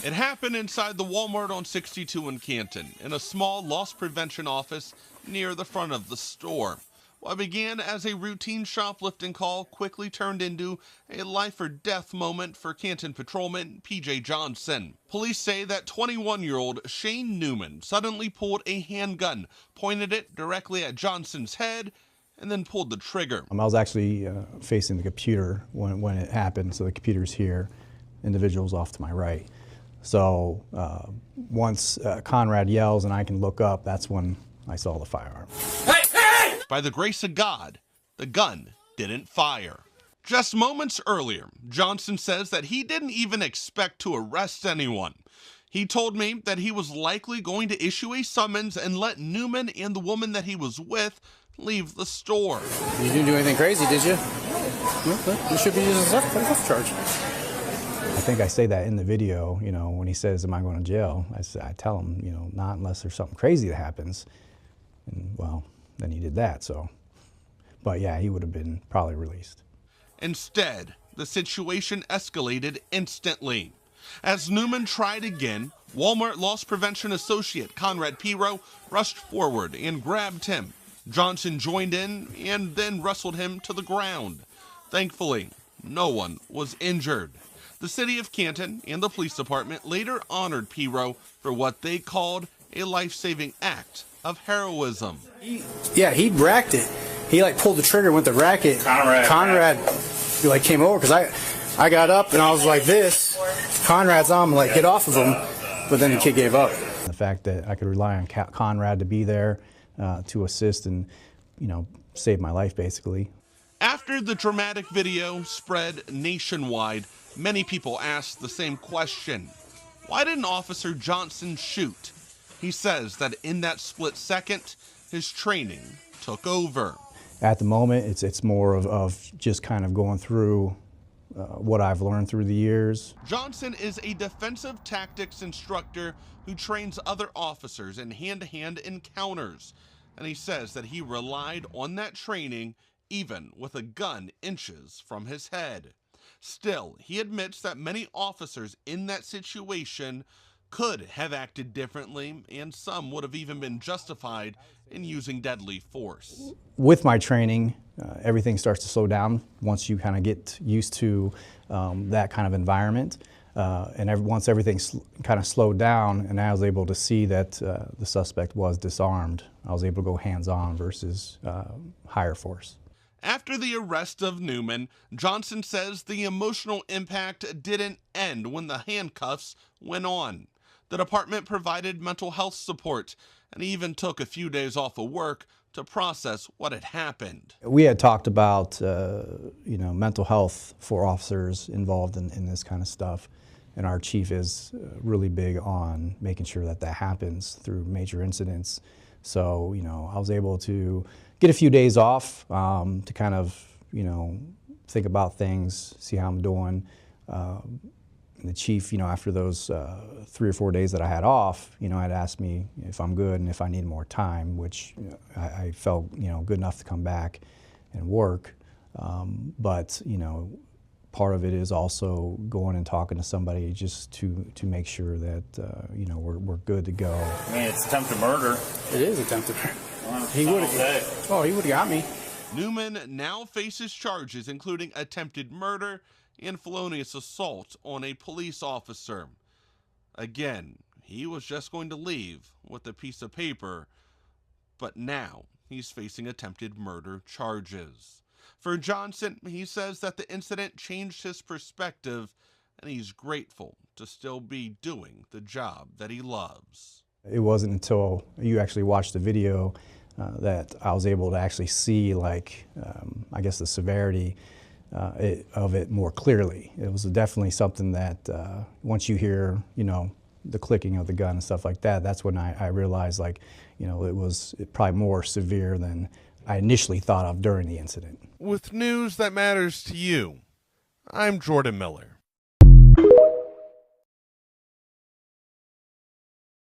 It happened inside the Walmart on 62 in Canton, in a small loss prevention office near the front of the store. What began as a routine shoplifting call quickly turned into a life-or-death moment for Canton patrolman P.J. Johnson. Police say that 21-year-old Shane Newman suddenly pulled a handgun, pointed it directly at Johnson's head, and then pulled the trigger. I was actually facing the computer when it happened, so the computer's here, individual's off to my right. So once Conrad yells and I can look up, that's when I saw the firearm. By the grace of God, the gun didn't fire. Just moments earlier, Johnson says that he didn't even expect to arrest anyone. He told me that he was likely going to issue a summons and let Newman and the woman that he was with leave the store. You didn't do anything crazy, did you? You should be using a self charge. I think I say that in the video, when he says, am I going to jail? I tell him, not unless there's something crazy that happens. And well, then he did that, so. But yeah, he would have been probably released. Instead, the situation escalated instantly. As Newman tried again, Walmart loss prevention associate Conrad Piro rushed forward and grabbed him. Johnson joined in and then wrestled him to the ground. Thankfully, no one was injured. The city of Canton and the police department later honored Piro for what they called a life-saving act of heroism. He racked it. He pulled the trigger with the racket. Conrad came over because I got up and I was like this. Conrad's on me, get off of him. But then the kid gave up. The fact that I could rely on Conrad to be there to assist and, save my life basically. After the dramatic video spread nationwide, many people asked the same question. Why didn't Officer Johnson shoot? He says that in that split second, his training took over. At the moment, it's more of just kind of going through what I've learned through the years. Johnson is a defensive tactics instructor who trains other officers in hand-to-hand encounters. And he says that he relied on that training even with a gun inches from his head. Still, he admits that many officers in that situation could have acted differently, and some would have even been justified in using deadly force. With my training, everything starts to slow down once you kind of get used to that kind of environment. Once everything kind of slowed down and I was able to see that the suspect was disarmed, I was able to go hands-on versus higher force. After the arrest of Newman, Johnson says the emotional impact didn't end when the handcuffs went on. The department provided mental health support and even took a few days off of work to process what had happened. We had talked about, mental health for officers involved in this kind of stuff, and our chief is really big on making sure that happens through major incidents. So, I was able to get a few days off to kind of, think about things, see how I'm doing. And the chief, after those 3 or 4 days that I had off, had asked me if I'm good and if I need more time, which I felt, good enough to come back and work. But, part of it is also going and talking to somebody just to make sure that, we're good to go. I mean, it's attempted murder. It is attempted murder. He would have got me. Newman now faces charges including attempted murder and felonious assault on a police officer. Again, he was just going to leave with a piece of paper, but now he's facing attempted murder charges. For Johnson, he says that the incident changed his perspective, and he's grateful to still be doing the job that he loves. It wasn't until you actually watched the video that I was able to actually see, I guess, the severity of it more clearly. It was definitely something that once you hear, the clicking of the gun and stuff like that, that's when I realized, it was probably more severe than I initially thought of during the incident. With news that matters to you, I'm Jordan Miller.